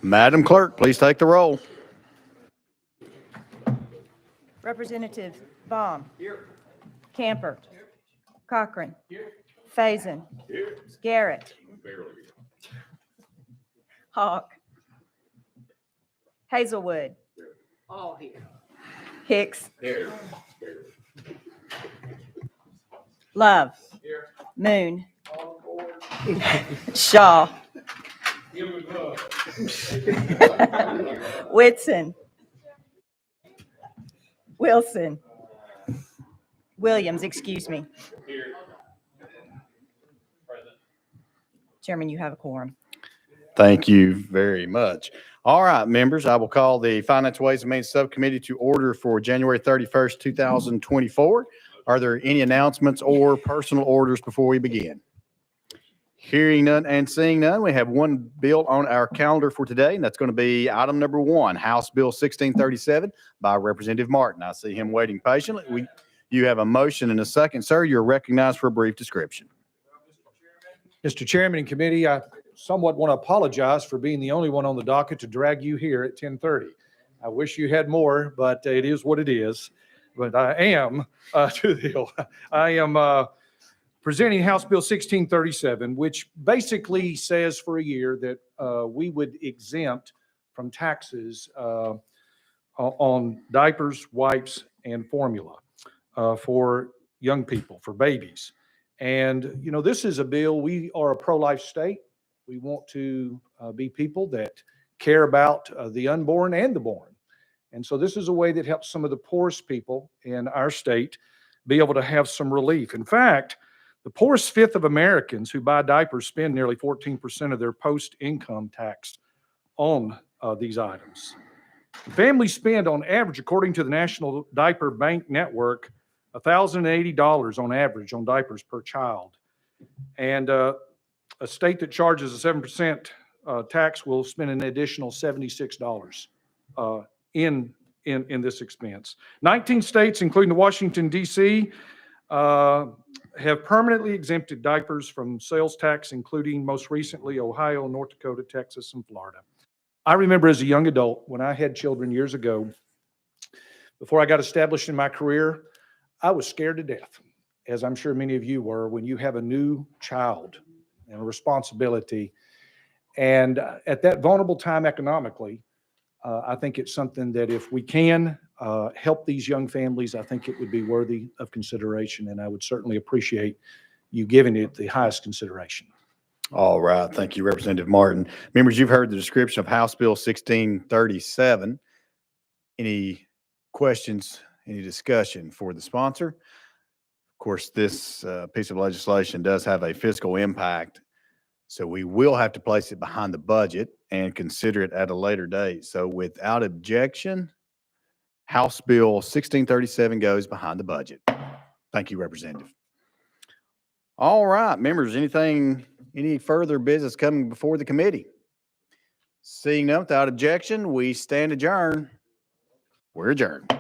Madam Clerk, please take the roll. Representative Baum. Here. Camper. Here. Cochran. Here. Faison. Here. Garrett. Hawk. Hazelwood. Here. All here. Hicks. Here. Love. Here. Moon. Shaw. Whitson. Wilson. Williams, excuse me. Here. Chairman, you have a quorum. Thank you very much. All right, members, I will call the Finance, Ways and Means Subcommittee to order for January 31st, 2024. Are there any announcements or personal orders before we begin? Hearing none and seeing none, we have one bill on our calendar for today, and that's going to be item number 1, House Bill 1637 by Representative Martin. I see him waiting patiently. You have a motion and a second, sir. You're recognized for a brief description. Mr. Chairman and committee, I somewhat want to apologize for being the only one on the docket to drag you here at 10:30. I wish you had more, but it is what it is. But I am presenting House Bill 1637, which basically says for a year that we would exempt from taxes on diapers, wipes, and formula for young people, for babies. And, you know, this is a bill, we are a pro-life state. We want to be people that care about the unborn and the born. And so this is a way that helps some of the poorest people in our state be able to have some relief. In fact, the poorest fifth of Americans who buy diapers spend nearly 14% of their post-income tax on these items. Families spend on average, according to the National Diaper Bank Network, $1,080 on average on diapers per child. And a state that charges a 7% tax will spend an additional $76 in this expense. 19 states, including the Washington, D.C., have permanently exempted diapers from sales tax, including most recently Ohio, North Dakota, Texas, and Florida. I remember as a young adult when I had children years ago, before I got established in my career, I was scared to death, as I'm sure many of you were, when you have a new child and a responsibility. And at that vulnerable time economically, I think it's something that if we can help these young families, I think it would be worthy of consideration. And I would certainly appreciate you giving it the highest consideration. All right. Thank you, Representative Martin. Members, you've heard the description of House Bill 1637. Any questions, any discussion for the sponsor? Of course, this piece of legislation does have a fiscal impact, so we will have to place it behind the budget and consider it at a later date. So without objection, House Bill 1637 goes behind the budget. Thank you, Representative. All right, members, any further business coming before the committee? Seeing none, without objection, we stand adjourned. We're adjourned.